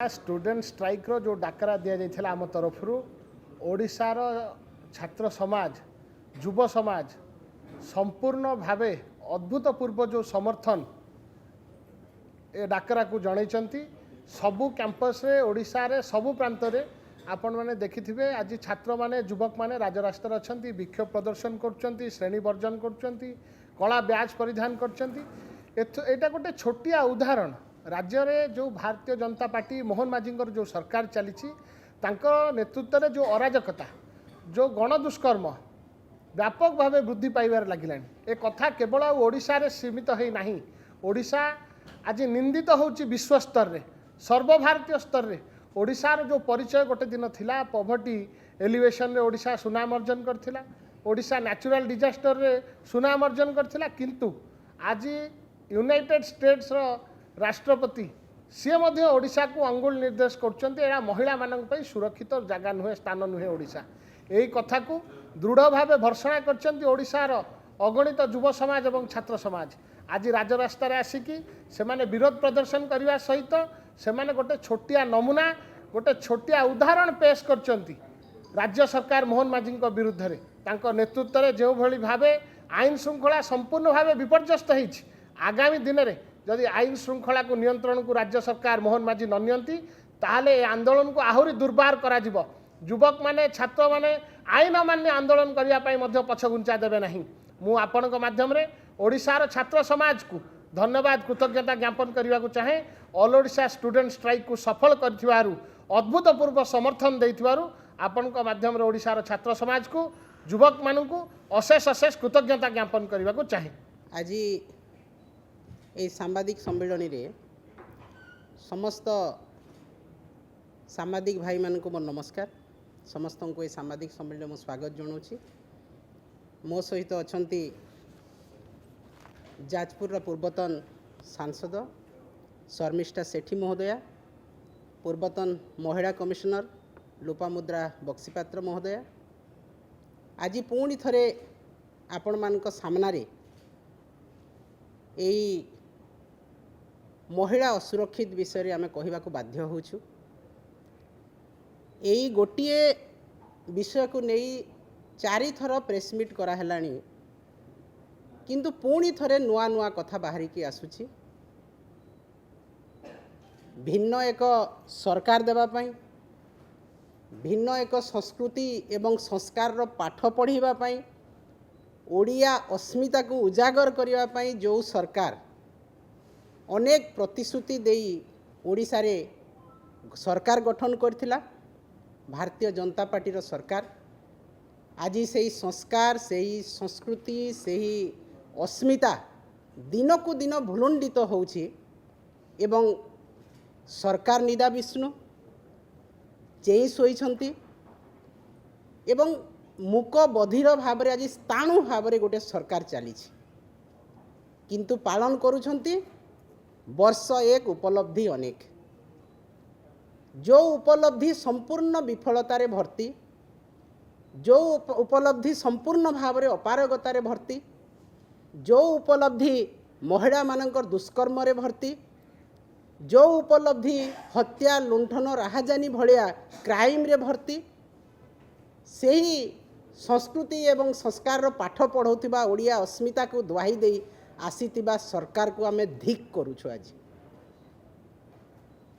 Student strike रो जो डाकरा दिया जाइथिला आम तरफ ओडिशार छात्र समाज युव समाज संपूर्ण भावे अद्भुतपूर्व जो समर्थन ए डाकरा को जनइचंती सबु कैंपस रे ओडिशा रे सबु प्रांत रे आपण माने देखिथिबे आज छात्र माने युवक माने राजरास्तार अछंती विक्षोभ प्रदर्शन करछंती श्रेणी वर्जन करछंती कला ब्याज परिधान करछंती एटा गोटे छोटिया उदाहरण राज्य रे जो भारतीय जनता पार्टी मोहन माझींकर जो सरकार चली नेतृत्व में जो अराजकता जो गणदुष्कर्म व्यापक भाव वृद्धि पाइबार लगिलानी ए कथा केवल ओडिशा रे सीमित है नहीं। ओडिशा आज निंदित होची विश्व स्तर रे सर्वभारतीय स्तर रे ओडिशार जो परिचय गोटे दिन थिला पॉवर्टी एलिवेशन रे ओडिशा सुनाम अर्जन करथिला ओडिशा नेचुरल डिजास्टर रे सुनाम अर्जन करथिला किंतु आज यूनाइटेड स्टेट्स रो राष्ट्रपति सी ओडिशा को अंगुल निर्देश कर महिला मानक पई सुरक्षित जगह नुहे स्थान नुहे ओडिशा यही कथा को दृढ़ भाव भर्सना कर ओडिशार अगणित युव समाज और छात्र समाज आज राजरास्त आसिकी से विरोध प्रदर्शन करने सहित से गोटे छोटिया नमूना गोटे छोटिया उदाहरण पेश कर राज्य सरकार मोहन माझी विरुद्ध रे तांको नेतृत्व में जो भली भावे आईन श्रृंखला संपूर्ण भाव विपर्यस्त होती आगामी दिन में जदि आईन श्रृंखला को नियंत्रण को राज्य सरकार मोहन माझी न नियंती ताहले ए आंदोलन को आहुरी दुर्बार करा जिवो युवक माने छात्र माने आईन अमान्य आंदोलन करने पछगुंचा देवे नहीं। मु आपणक माध्यम रे ओडिशार छात्र समाज को धन्यवाद कृतज्ञता ज्ञापन करने को चाहे ऑल ओडिशा स्टूडेंट स्ट्राइक को सफल कर अद्भुतपूर्व समर्थन देइथिबारु आपणक माध्यम रे ओडिशार छात्र समाज को युवक मानू अशेष अशेष कृतज्ञता ज्ञापन करने को चाहे। आज ये सांबादिक सम्मेलन रे समस्त सांबादिक भाई मान को मोर नमस्कार समस्त को ये सांबादिक सम्मेलन में स्वागत जनाऊँगी। मो सहित अछंती जाजपुर पूर्वतन सांसद शर्मिष्ठा सेठी महोदया पूर्वतन महिला कमिशनर लोपामुद्रा बक्सीपात्र महोदया आज पुणी थरे आपण मानक सामनारे यही महिला असुरक्षित विषय आम कहवा को बाध्य होछु। यही गोटे विषय को नहीं 4 थर प्रेसमिट करालानी किंतु पुणी थरे नुआ नुआ कथा बाहरिकी आसुची भिन्न एक सरकार देवाई भिन्न एक संस्कृति एवं संस्कार रो पाठ पढ़ाई ओडिया अस्मिता को उजागर करने जो सरकार अनेक प्रतिश्रुति देई ओडिशा रे सरकार गठन करथिला भारतीय जनता पार्टी रो सरकार आज से संस्कार से संस्कृति से अस्मिता दिन को दिन भुलुंडित होउछि एवं सरकार निदा विष्णु चेई सोईछंती एवं मूक बधिर भाव आज स्थाणु भाव गोटे सरकार चली किंतु पालन करुछंती वर्ष एक उपलब्धि अनेक जो उपलब्धि संपूर्ण विफलतारे भर्ती जो उपलब्धि संपूर्ण भाव अपारगतारे भर्ती जो उपलब्धि महिला मानकर दुष्कर्म रे भर्ती जो उपलब्धि हत्या लुंठन राहाजानी भलिया क्राइम रे भर्ती सही संस्कृति एवं संस्कार रो पाठ पढ़ौथिबा ओडिया अस्मिता को दुहाई दे आसीतिबा सरकार को आमे धिक करूछु। आज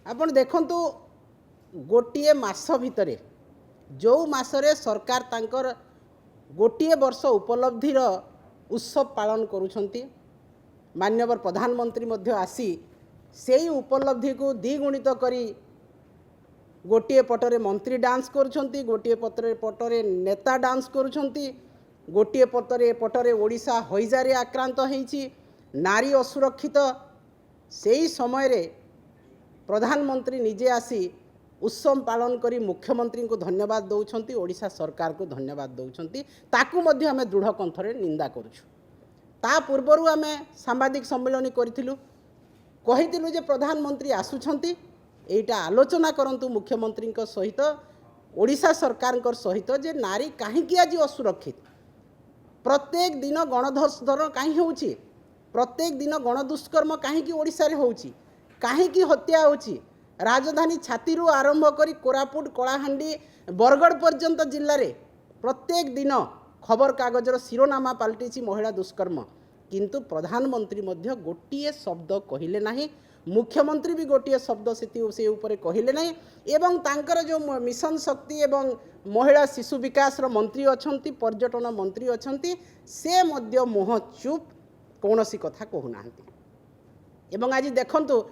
आपण देखंतु गोटिए मास भितरे जो मासरे सरकार तांकर गोटिए वर्ष उपलब्धिर उत्सव पालन करुछंती माननीय प्रधानमंत्री मध्य आसी सेई उपलब्धि को द्विगुणित करी गोटे पटरे मंत्री डांस करुछंती गोटे पटरे नेता डांस करुछंती गोटे पटरे ओडिशा हईजारे आक्रांत होईछि नारी असुरक्षित सेई समय रे प्रधानमंत्री निजे आसी उत्सव पालन करी मुख्यमंत्री को धन्यवाद दौरान ओडिशा सरकार को धन्यवाद दौरान ताकू मध्य आमे दृढ़ कंठरे निंदा करुछु। ता पूर्वरु आमे सांबादिक सम्मेलन करिथिलु कहिथिलु जे प्रधानमंत्री आसुछंती एटा आलोचना करंतु मुख्यमंत्री सहित ओडिशा सरकार सहित जे नारी काहेकि आज असुरक्षित प्रत्येक दिन गणधर्षण कहीं होउछि प्रत्येक दिन गणदुष्कर्म कहीं ओडिशा रे होउछि कहीं हत्या होउछि राजधानी छातीरू आरंभ करी कोरापुट कलाहांडी बरगढ़ पर्यंत जिल्लारे प्रत्येक दिन खबर कागजर शिरोनामा पलटि महिला दुष्कर्म किंतु प्रधानमंत्री मध्य गोटे शब्द कहले नहीं मुख्यमंत्री भी गोटे शब्द से ऊपर कहले नहीं एवं तांकर जो मिशन शक्ति एवं महिला शिशु विकास मंत्री अच्छा पर्यटन मंत्री अच्छा से मध्य मुह चुप कौन सी कथा कहूना एवं आज देखंतु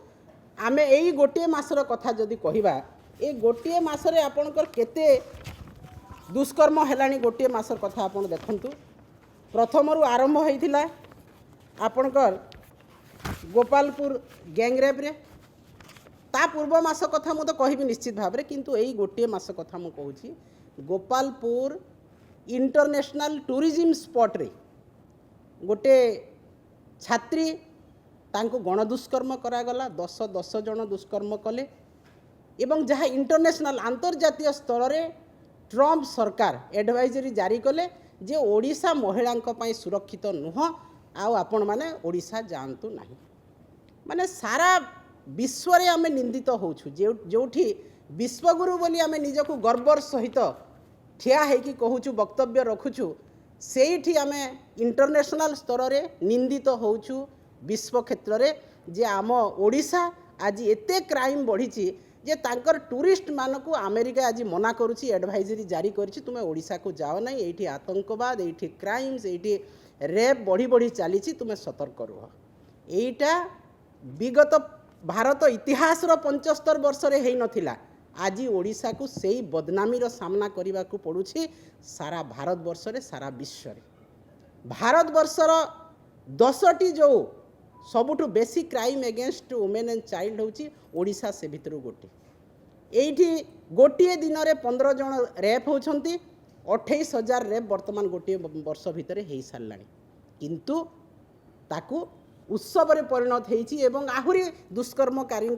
आमे यही गोटे मासर कथा जदि कहवा ये गोटे मासरे आपणकर केते दुष्कर्म हेलानी गोटे मासर कथा आपण देखंतु प्रथमरु आरंभ होइथिला आपणकर गोपालपुर गैंगरेप रे ता पूर्व मास कथा मु तो कहबी निश्चित भाव रे किंतु यही गोटे मास कथा मु कहूची गोपालपुर इंटरनेशनल टूरिज्म स्पॉट रे गोटे छात्री तांको गणदुष्कर्म करागला 10 जन दुष्कर्म कले एवं जहाँ इंटरनेशनल अंतर्जातीय स्तर रे ट्रम्प सरकार एडवाइजरी जारी कले जे ओडिशा महिलांक पई सुरक्षित नुह आउ आपण माने ओडिशा जानतु नहीं माने सारा विश्व रे आमे निंदित होछु जोठी विश्वगुरु बोली आमे निजको गर्वर सहित ठिया हेकी कहूछु वक्तव्य रखुछु सेठी आमे इंटरनेशनल स्तर रे निंदित होछु विश्व क्षेत्र रे जे आम ओडिशा आज एते क्राइम बढ़ी जे तांकर टूरिस्ट मानकू अमेरिका आज मना करुछि एडवाइजरी जारी करिछि तुमे ओडिशा को जाओ नहीं एठी आतंकवाद एठी क्राइम्स एठी रेप बढ़ी बढ़ी चली तुमे सतर्क रुह एटा विगत भारत इतिहास 75 वर्ष रे हेई नथिला आज ओडिशा को सेई बदनामी रो सामना करने को पड़ुछि सारा भारत वर्ष रे सारा विश्व रे भारत वर्षर 10टी जो सबुठु बेसी crime against women and child होची ओडिशा से भितर गोटे एठी गोटे दिन में 15 जन रेप होती 28,000 रेप वर्तमान गोटे वर्ष भितर हो सारा किंतु ताकू उत्सव रे परिणत होती एवं आहुरी दुष्कर्मकारी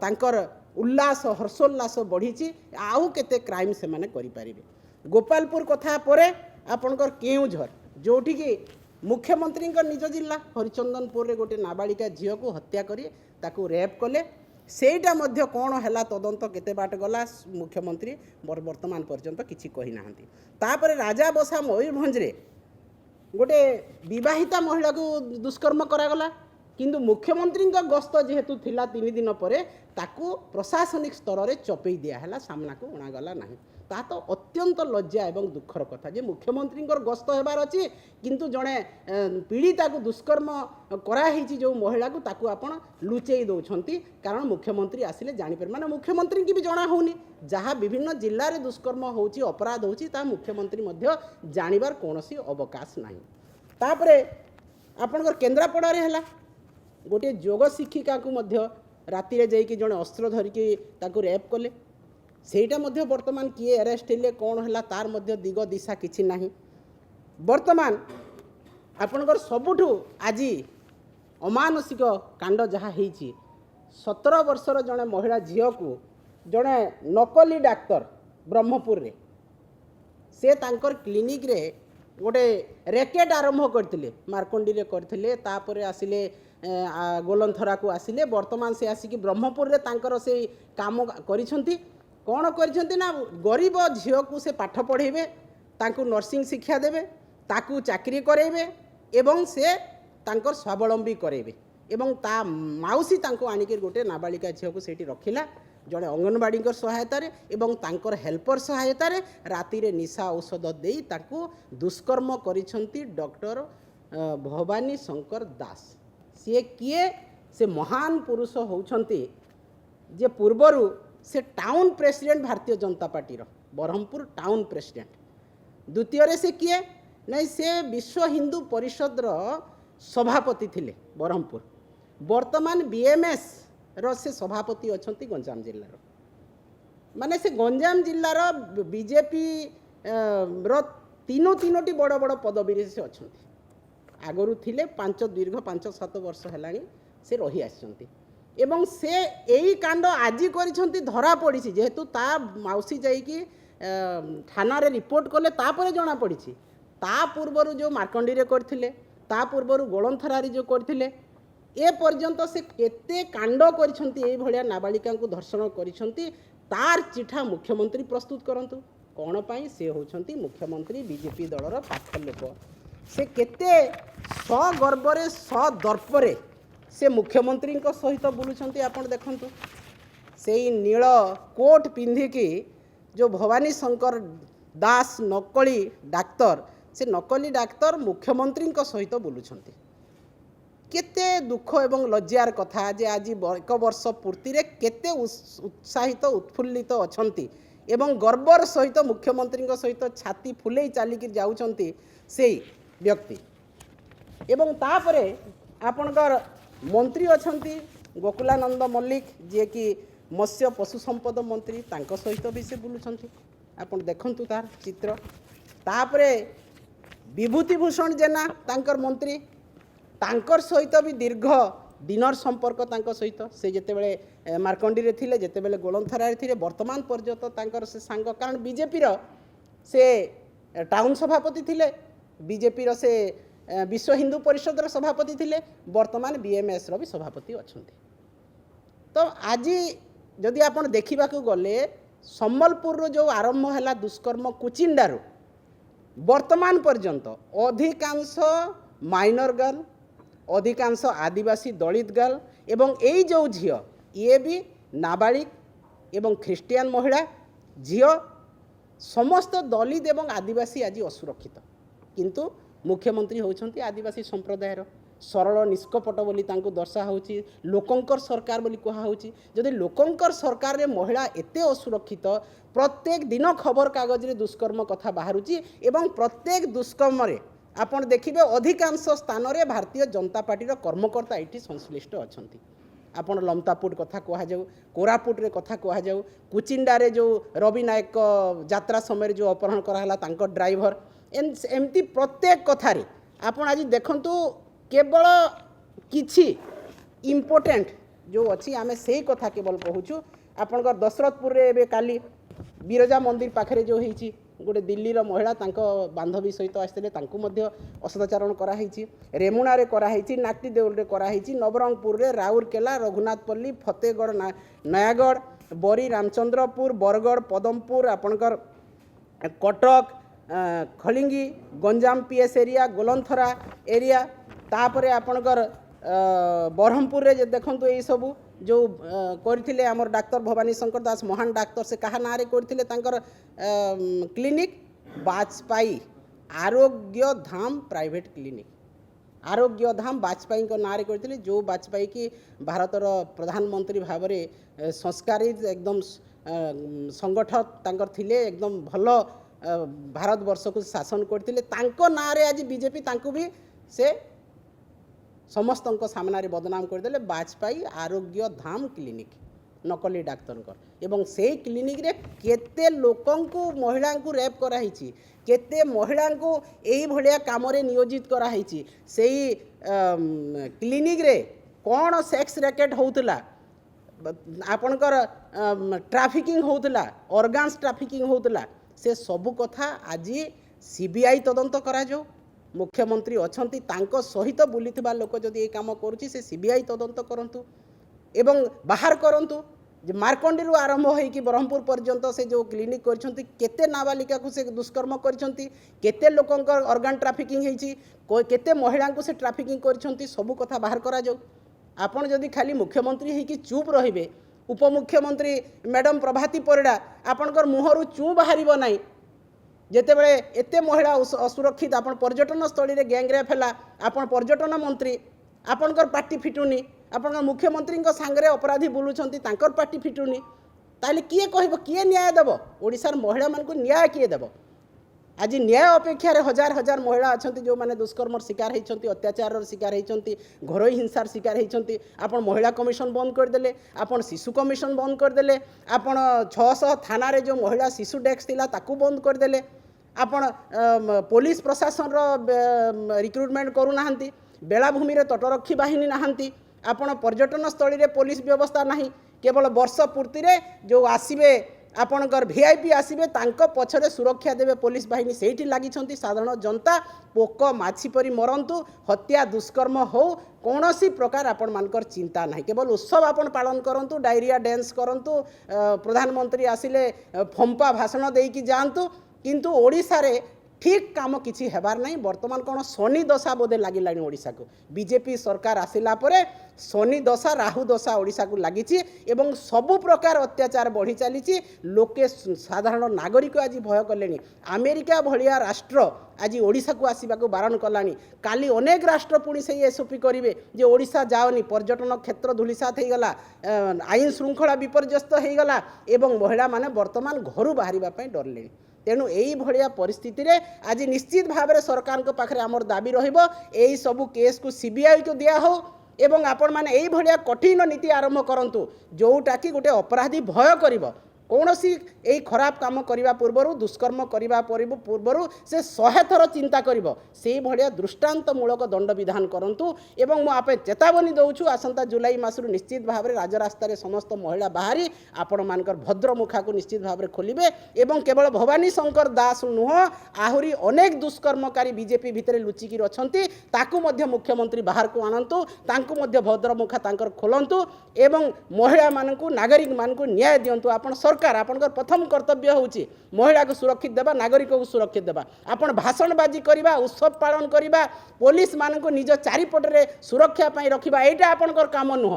तांकर उल्लास हर्षोल्लास बढ़ी आउ केते क्राइम से माने करि परिबे गोपालपुर कथा परे आपनकर केउझर जोठी की मुख्यमंत्री निज जिला हरिचंदनपुर रे गोटे नाबालिका झील को हत्या करी ताकू रेप कले सेटा मध्य कौन है तदंत केते बाट गला मुख्यमंत्री वर्तमान पर्यंत किछि कहि नाहंती तापर राजा बसा मयूरभंज रे गोटे विवाहिता महिला को दुष्कर्म करागला किंतु मुख्यमंत्री गस्त जेहेतु थिला 3 दिन पर ताकू प्रशासनिक स्तर रे चपई दिया सामना को अणागला नहीं ता तो अत्यंत लज्जा एवं दुखर कथा जे मुख्यमंत्री गस्त होबार अच्छी किंतु जड़े पीड़िता को दुष्कर्म कराही जो महिला को ताकू आपण लुचेई दौरान कारण मुख्यमंत्री आसिले जापर माने मुख्यमंत्री की भी जना होनी जहाँ विभिन्न जिले में दुष्कर्म होची अपराध होची ता मुख्यमंत्री मध्य जानिबार कौनसी अवकाश नहीं तापरे आपनकर केन्द्रापड़ा रे हला गोटे योग शिक्षिका को मध्य राति रे जाइकी जड़े अस्त्र धरिकी ताकू रेप कले सेटा मध्य वर्तमान किए अरेस्ट हेले कौन है तार मध्य दिग दिशा किछि नाही वर्तमान आपनकर सबुठु आज अमानसिक कांड जहाँ होइछि 17 वर्षर जड़े महिला झील को जड़े नकली डाक्तर ब्रह्मपुर रे से तांकर क्लिनिक रे गोटे रैकेट आरंभ करथिले मार्कंडी रे करथिले तापरे आसिले गोलंथरा को आसिले वर्तमान से आसिकी ब्रह्मपुर रे तांकर से काम करिसंती कौन करिसंती ना गरीब झील को से पाठ पढ़ेबे तांको नर्सिंग शिक्षा देबे ताकू चाकरी करेबे एवं से तांकर स्वावलंबी करेबे एवं ता माउसी तांको आनिके गोटे नाबालिका झील को सेठी रखिला जड़े अंगनवाड़ी सहायतार एवं तांकर हेल्पर सहायतार राति रे निशा औषध देई ताकू दुष्कर्म करिसंती डॉक्टर भवानी शंकर दास सी किए से महान पुरुष होउछंती जे पूर्वरु से town president Bharatiya Janata party Barhampur town president द्वितीय रे से किए नहीं से विश्व हिंदू परिषद सभापति थिले बरहमपुर वर्तमान बीएमएस रो से सभापति अछंती गंजाम जिल्लार माने से गंजाम जिल्लार बीजेपी रो तीनोटी बड़ बड़ पदवी से अछंती आगरू थिले दीर्घ 5-7 वर्ष हेलानी से रही आछंती एवं से यही कांड आज करिसंती धरा पड़ी जेहेतु ता माउसी जाइकी थाना रे रिपोर्ट कले तापरे जना पड़ी ता पूर्वर जो मार्कंडी रे करथिले ता पूर्वर गोलंथरा रे जो करथिले ए पर्यंत से केते कांड करिसंती ए भलिया नाबालिका को धर्षण करिसंती तार चिठा मुख्यमंत्री प्रस्तुत करंतु कौन पाई से होछंती मुख्यमंत्री बीजेपी दलर पाख लोक से केते सगर्वरे सदर्परे से मुख्यमंत्री सहित बुलुछंती आपण देखंतु से नील कोट पिंधिकी जो भवानी शंकर दास नकली डाक्तर से नकली डाक्तर मुख्यमंत्री सहित बुलुछंती केते दुख एवं लज्जार कथा जे आज एक वर्ष पूर्ति रे केते उत्साहित उत्फुल्लित अछंती एवं गर्वर सहित मुख्यमंत्री सहित छाती फुले चलिकी जाउछंती से व्यक्ति एवं तापरे आपणकर मंत्री अछंती गोकुलानंद मल्लिक जे कि मत्स्य पशु संपद मंत्री तांको सहित भी से बुलुछंती आपण देखंतु तार चित्र तापरे विभूतिभूषण जेना तांकर मंत्री तांकर सहित भी दीर्घ दिनर संपर्क तांको सहित से जेतेबेले मार्कंडी रे थिले जेतेबेले गोलंथरा रे थिले वर्तमान पर्यंत तांकर से सांग कारण बीजेपी रो से टाउन सभापति थिले बीजेपी रो से विश्व हिंदू परिषद रो सभापति थिले वर्तमान बीएमएस रो भी सभापति अछंती तो आज जदि आपण देखिबा को गले सम्बलपुर रो जो आरंभ हैला दुष्कर्म कुचिंडारू वर्तमान पर्यंत अधिकांश माइनर गर्ल अधिकांश आदिवासी दलित गर्ल एवं यही जो झील ये भी नाबालिग एवं ख्रिस्टियान महिला झील समस्त दलित एवं आदिवासी आज असुरक्षित किंतु मुख्यमंत्री होउछंती आदिवासी संप्रदायर सरल निष्कपट बोली तांको दर्शा होउची लोकंकर सरकार बोली कहा होउची जदि लोकंकर सरकार रे महिला एते असुरक्षित प्रत्येक दिन खबर कागज रे दुष्कर्म कथा बाहरुची एवं प्रत्येक दुष्कर्म रे आपण देखिबे अधिकांश स्थान रे भारतीय जनता पार्टी रो कर्मकर्ता एठी संश्लिष्ट अछंती आपण लमतापुट कथा कहा जाऊ कोरापुट रे कथा कहा जाऊ कुचिंडा रे जो रवि नायक यात्रा समय जो अपहरण कराला तांको ड्राइवर एमती प्रत्येक कथा रे आपण आज देखंतु केवल किछि इम्पोर्टेंट जो अच्छी आमे से कथा केवल कहूँ आपणकर दशरथपुर रे एबे काली बिरजा मंदिर पाखरे जो होईची गोटे दिल्ली रो महिला तांको बांधवी सहित आसते असदाचरण कराई रेमुणा रे कराई नाटी देउल रे कराई नवरंगपुर रे राउरकेला रघुनाथपल्ली फतेहगढ़ नयागढ़ बरी रामचंद्रपुर बरगढ़ पदमपुर आपणकर Cuttack Khalingi Ganjam PS area Golanthara area तापरे आपणकर बरहमपुर रे देखंतु एई सबू जो करथिले हमर डॉक्टर भवानी शंकर दास महान डॉक्टर से कहा नारे करथिले तांकर क्लिनिक वाजपेयी आरोग्य धाम प्राइवेट क्लिनिक आरोग्य धाम वाजपेयी को नारे करथिले जो वाजपेयी की भारतर प्रधानमंत्री भावरे संस्कारित एकदम संगठक तांकर थिले एकदम भल भारत वर्ष को शासन करथिले तांको नारे आज बीजेपी तांको भी से समस्त सामना बदनाम करदे वाजपेयी आरोग्य धाम क्लिनिक नकली डाक्तर एवं से क्लिनिक रे केते लोकं को महिला को रेप कराई केते महिला को यही भाया काम नियोजित कराई से क्लिनिक रे कौन सेक्स रैकेट होउतला आपणकर ट्राफिकिंग होउतला ऑर्गन्स ट्राफिकिंग होउतला से सबु कथा आज सीबीआई तदंत करा जाऊ मुख्यमंत्री अछंती तांको सहित बुलीथिबा लोक जदि ए काम करूची से सीबीआई तदंत करंतु एवं बाहर करंतु जे मार्कंडी रु आरंभ होई कि ब्रह्मपुर पर्यंत से जो क्लिनिक करछंती केते नाबालिका को से दुष्कर्म करछंती केते लोकंकर ऑर्गन ट्राफिकिंग हेची केते महिला को से ट्राफिकिंग करछंती सबु कथा बाहर करा जाऊ आपण जदि खाली मुख्यमंत्री हेकी चुप रहिबे उपमुख्यमंत्री मैडम प्रभाती परिड़ा आपणकर मुहरु चू बाहरिबो नाही जेतेबेले एते महिला असुरक्षित आपण पर्यटन स्थली रे गैंगरेप हैला आपण पर्यटन मंत्री आपणकर पार्टी फिटुनी आपणकर मुख्यमंत्री सांगरे अपराधी बुलुछंती तांकर पार्टी फिटुनी ताले किए कहबो किए न्याय देबो ओडिसार महिला मानकु न्याय किए देबो आज न्याय अपेक्षा रे हजार हजार महिला अछंती जो माने दुष्कर्म शिकार होइछंती अत्याचार शिकार होइछंती घरोई हिंसार शिकार होइछंती आपण महिला कमिशन बंद कर देले आपण शिशु कमिशन बंद कर देले आपण 600 थाना रे जो महिला शिशु डेस्क थिला ताकू बंद कर देले आपण पुलिस प्रशासन रो रिक्रुटमेंट करू नाहंती बेलाभूमि रे तटरक्षी बाहिनी नाहंती आपण पर्यटन स्थली रे पुलिस व्यवस्था नाही केवल वर्ष पूर्ति रे जो आसीबे आपणकर वीआईपी आसबे पछरे सुरक्षा देवे पुलिस बाहिनी से लगी साधारण जनता पोक माछी परी मरंतु हत्या दुष्कर्म हो कौन सी प्रकार आपण मानकर चिंता ना केवल उत्सव आपण पालन करंतु डायरिया डांस करंतु प्रधानमंत्री आसिले फंपा भाषण देकी जांतु किंतु ओडिशा रे ठीक काम किसी हेबार नहीं वर्तमान कौन शनि दशा बोधे लगिला ओडिशा को बीजेपी सरकार आसिला परे शनि दशा राहु दशा ओडिशा को लगी एवं सबु प्रकार अत्याचार बढ़ी चली लोके साधारण नागरिक आज भय कले अमेरिका भलिया राष्ट्र आज ओडिशा को आसवा को बारण कलानी काली अनेक राष्ट्र पुणी से एसओपी करेंगे जे ओडिशा जाओनी पर्यटन क्षेत्र धूलिसात होगला आईन श्रृंखला विपर्यस्त होगला एवं महिला माने वर्तमान घर बाहर डरले तेणु यही भाया परिस्थिति रे आज निश्चित भाव में सरकार को पाखे आमर दाबी रहिबो एई सबु केस को सीबीआई को दिया हो एवं आपण माने एई भाया कठिन नीति आरंभ करंतु जोटा कि गोटे अपराधी भय करिबो कौन सी यही खराब काम करने पूर्वर दुष्कर्म करने पूर्वर से 100 थर चिंता करिबो से भाया दृष्टांतमूलक दंड विधान करंतु एवं मु आपे चेतावनी दउछु आसंता जुलाई मासरु निश्चित भाव में राजरास्तार समस्त महिला बाहरी आपण मानकर भद्रमुखा को निश्चित भाव में खोलिबे एवं केवल भवानी शंकर दास नुह आहुरी अनेक दुष्कर्मकारी बीजेपी भितर लुचिकी अछंती ताकू मध्य मुख्यमंत्री बाहर को आनंतु तांकू मध्य भद्रमुखा तांकर खोलंतु एवं महिला मानकू नागरिक मानकू न्याय दियंतु आपण सरकार आपनकर प्रथम कर्तव्य होउची महिला को सुरक्षित देबा नागरिक को सुरक्षित देबा आपण भाषणबाजी करबा उत्सव पालन करबा पुलिस मानकू निज चारिपटरे सुरक्षा पई रखिबा एटा आपनकर काम नुह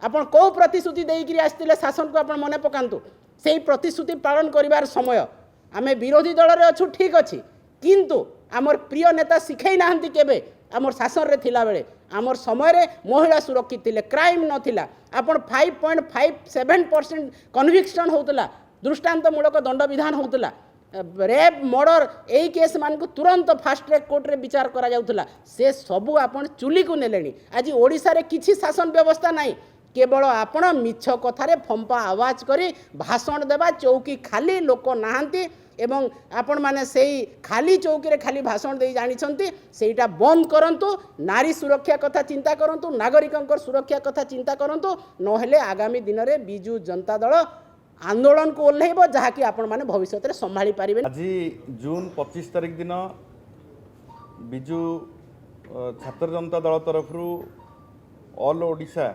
आपण को प्रतिश्रुति देइकरी आस्तिले शासन को आपण मने पकांतु सेही प्रतिश्रुति पालन करिवार समय आमे विरोधी दल रे अछु ठीक अछि किंतु आमर प्रिय नेता सिखै नाहंती केबे आमर शासन रे थिला बेले आमर समय रे महिला सुरक्षित थिले क्राइम नथिला आपण 5.57% कन्विक्शन होतला दृष्टांतमूलक दंड विधान होतला रेप मर्डर यही केस मान को तुरंत फास्ट ट्रैक कोर्ट रे विचार करा जाउतला से सबू आपण चुली को नेलेनी आज ओडिसा रे किछि शासन व्यवस्था नाही केवल आपण मिछ कथारे फंपा आवाज करी भाषण देबा चौकी खाली लोक नाहांती एवं आपण माने सेही खाली चौकी रे खाली भाषण दे जानिछंती सेटा बंद करंतु नारी सुरक्षा कथा चिंता करंतु नागरिकंकर सुरक्षा कथा चिंता करंतु नहेले आगामी दिन रे बिजू जनता दल आंदोलन को ओल्हेबो जहाँकि आपण माने भविष्य रे संभाली पारिबे। आज जून 25 तारिख दिन बिजू छात्र जनता दल तरफ ऑल ओडिशा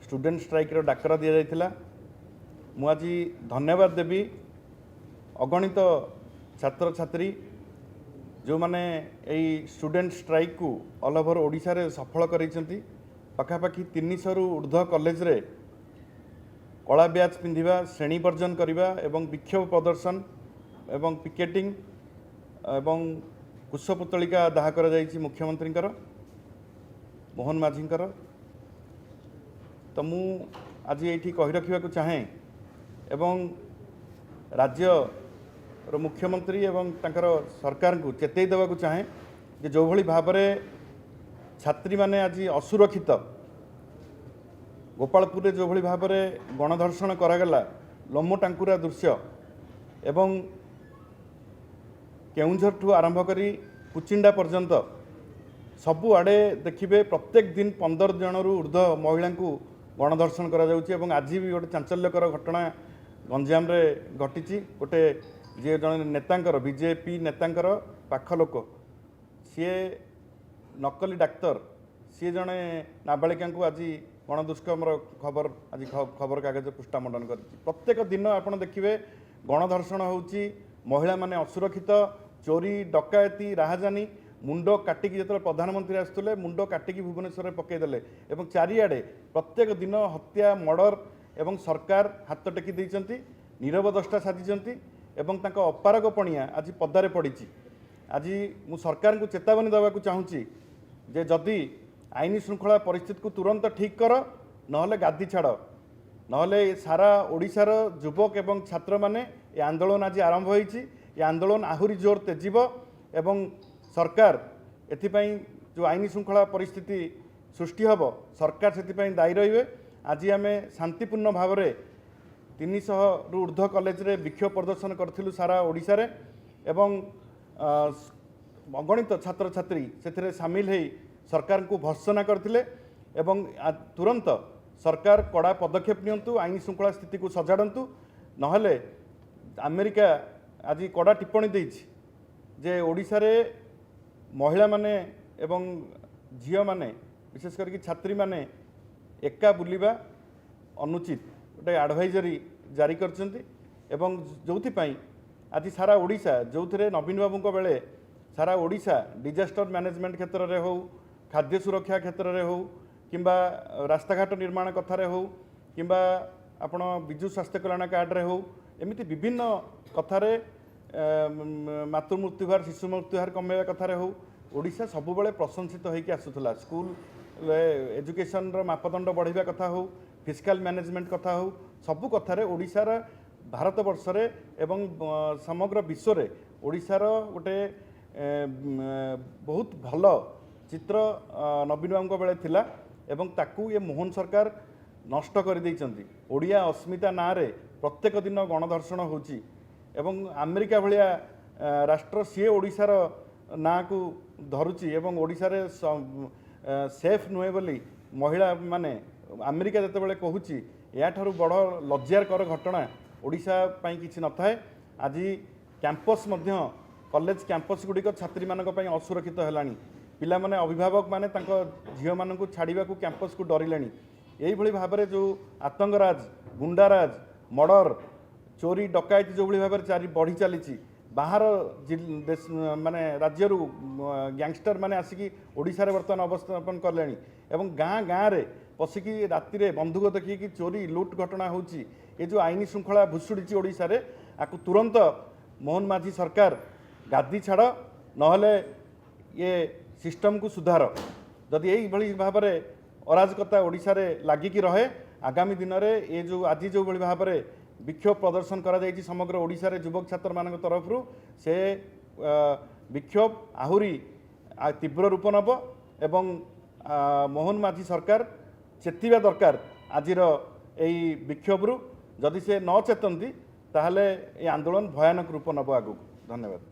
स्टूडेंट स्ट्राइक रो डाकरा दिया जाइथिला मु आज धन्यवाद देबी अगणित छात्र छात्री जो माने यही स्टूडेंट स्ट्राइक को ऑल ओवर ओडिशा रे सफल करेइछंती पाखापाखि 300 रु ऊर्ध्व कॉलेज रे कला ब्याच पिंधिबा श्रेणी वर्जन करिबा एवं विक्षोभ प्रदर्शन एवं पिकेटिंग एवं कुशपुतलिका दाह करा जाइछि मुख्यमंत्रींकर मोहन माझींकर तो मु आज ये कही रखा चाहे एवं राज्य रो मुख्यमंत्री एवं तांकर सरकार को चेतई देवा चाहे जे जो भली भाव में छात्री माने आज असुरक्षित गोपालपुर रे जो भली भाव में गणधर्षण करागला लोमो टांकुरा दृश्य एवं केउंझर ठू आरंभ करी कुचिंडा पर्यंत सबु आड़े देखिए प्रत्येक दिन 15 जन रु ऊर्ध्व महिला को गणधर्षण करा जाउछि एवं आज भी गोटे चांचल्यकर घटना गंजाम रे घटी गोटे जे जन नेतांकर बीजेपी नेतांकर पाख लोक सी नकली डाक्तर सी जड़े नाबालिका को आज गणदुष्कर्मर खबर आज खबर कागज पृष्ठा मंडन कर प्रत्येक दिन आप देखिए गणधर्षण होउछि महिला माने असुरक्षित चोरी डकायती राहाजानी मुंड काटिकी जो प्रधानमंत्री आसुले मुंड काटिकी भुवनेश्वर पकईदे और चारिआडे प्रत्येक दिन हत्या मर्डर एवं सरकार हाथ टेकी देइचंती नीरव दष्टा साजिचंती एवं तांका अपारग पणिया आज पदारे पड़ी आज मु सरकार को चेतावनी देवाक चाहूँगी जे जदि आईन श्रृंखला परिस्थिति को तुरंत ठीक कर नहले गादी छाड़ नहले सारा ओडिशार युवक एवं छात्र माने ये आंदोलन आज आरंभ होईची ये आंदोलन आहुरी जोर तेजिब एवं सरकार एथिपाई जो आईन श्रृंखला परिस्थिति सृष्टि हब सरकार से दायी रहिबे। आज आम शांतिपूर्ण भाव में 300 रु ऊर्ध्व कॉलेज रे विक्षोभ प्रदर्शन करथिलु सारा ओडिशा रे एवं अगणित छात्र छात्री से सामिल होई सरकार को भर्त्सना करथिले एवं तुरंत सरकार कड़ा पदक्षेप नियंतु आईन श्रृंखला स्थिति को सजाड़ंतु নহলে আমেরিকা আজি কড়া টিপ্পणी ଦେଇଛି যে ওড়িশারে মহিলা মানে এবং ঝিও মানে বিশেষ করি ছাত্রী মানে একা বুলিবা অনুচিত গোটে আডভাইজরি জারি করছেন এবং যোউথিপাই আজি সারা ওড়িশা যোউথিরে নবীন বাবুଙ୍କ বেলে সারা ওড়িশা ডিজাস্टर ম্যানেজমেন্ট ক্ষেত্রে হো খাদ্য সুরক্ষা ক্ষেত্রে হো কিংবা রাস্তাঘাট নির্মাণ কথারে হো কিংবা ଆପଣ ବିଜୁ ସ୍ୱାସ୍ଥ୍ୟ କଲ୍ୟାଣ କାର୍ଡ଼ରେ ହେଉ ଏମିତି ବିଭିନ୍ନ କଥାରେ ମାତୃ ମୃତ୍ୟୁହାର ଶିଶୁ ମୃତ୍ୟୁହାର କମାଇବା କଥାରେ ହେଉ ଓଡ଼ିଶା ସବୁବେଳେ ପ୍ରଶଂସିତ ହୋଇକି ଆସୁଥିଲା ସ୍କୁଲ ଏଜୁକେସନର ମାପଦଣ୍ଡ ବଢ଼ାଇବା କଥା ହେଉ ଫିସ୍କାଲ ମ୍ୟାନେଜମେଣ୍ଟ କଥା ହେଉ ସବୁ କଥାରେ ଓଡ଼ିଶାର ଭାରତବର୍ଷରେ ଏବଂ ସମଗ୍ର ବିଶ୍ୱରେ ଓଡ଼ିଶାର ଗୋଟେ ବହୁତ ଭଲ ଚିତ୍ର ନବୀନ ବାବୁଙ୍କ ବେଳେ ଥିଲା ଏବଂ ତାକୁ ଏ ମୋହନ ସରକାର ନଷ୍ଟ କରିଦେଇଛନ୍ତି ଓଡ଼ିଆ ଅସ୍ମିତା ନାଁରେ ପ୍ରତ୍ୟେକ ଦିନ ଗଣଧର୍ଷଣ ହେଉଛି ଏବଂ ଆମେରିକା ଭଳିଆ ରାଷ୍ଟ୍ର ସିଏ ଓଡ଼ିଶାର ନାଁକୁ ଧରୁଛି ଏବଂ ଓଡ଼ିଶାରେ ସେଫ୍ ନୁହେଁ ବୋଲି ମହିଳାମାନେ ଆମେରିକା ଯେତେବେଳେ କହୁଛି ଏହାଠାରୁ ବଡ଼ ଲଜ୍ଜାକର ଘଟଣା ଓଡ଼ିଶା ପାଇଁ କିଛି ନଥାଏ ଆଜି କ୍ୟାମ୍ପସ୍ ମଧ୍ୟ କଲେଜ କ୍ୟାମ୍ପସ୍ ଗୁଡ଼ିକ ଛାତ୍ରୀମାନଙ୍କ ପାଇଁ ଅସୁରକ୍ଷିତ ହେଲାଣି ପିଲାମାନେ ଅଭିଭାବକମାନେ ତାଙ୍କ ଝିଅମାନଙ୍କୁ ଛାଡ଼ିବାକୁ କ୍ୟାମ୍ପସ୍କୁ ଡରିଲେଣି এইভাবে ভাবে যে আতঙ্করাজ গুন্ডারাজ মর্ডর চোরি ডকায়তি যেভাবে ভাবে বড়ি চালিছি বাহার মানে রাজ্যর গ্যাংস্টার মানে আসিকি ওড়িশার বর্তমান অবস্থাপন কলে এবং গাঁ গাঁরে পশিকি রাতে বন্ধুক দেখি চোরি লুট ঘটনা হচ্ছে এ যে আইন শৃঙ্খলা ভুষুড়িছি ওড়িশারে আকু তুরন্ত মোহন মাঝি সরকার গাদি ছাড় নহলে ইয়ে সিস্টমକୁ সুধার যদি এইভাবে ভাবে অরাজকতা ওড়িশারে লাগিকি রহে আগামী দিନରେ ଏ ଯେଉଁ ଆଜି ଯେଉଁଭଳି ଭାବରେ ବିକ୍ଷୋଭ ପ୍ରଦର୍ଶନ କରାଯାଇଛି ସମଗ୍ର ଓଡ଼ିଶାରେ ଯୁବକ ଛାତ୍ରମାନଙ୍କ ତରଫରୁ ସେ ବିକ୍ଷୋଭ ଆହୁରି ତୀବ୍ର ରୂପ ନେବ ଏବଂ ମୋହନ ମାଝୀ ସରକାର ଚେତିବା ଦରକାର ଆଜିର ଏହି ବିକ୍ଷୋଭରୁ ଯଦି ସେ ନ ଚେତନ୍ତି ତାହେଲେ এই ଆନ୍ଦୋଳନ ଭୟାନକ ରୂପ ନେବ ଆଗକୁ ଧନ୍ୟବାଦ।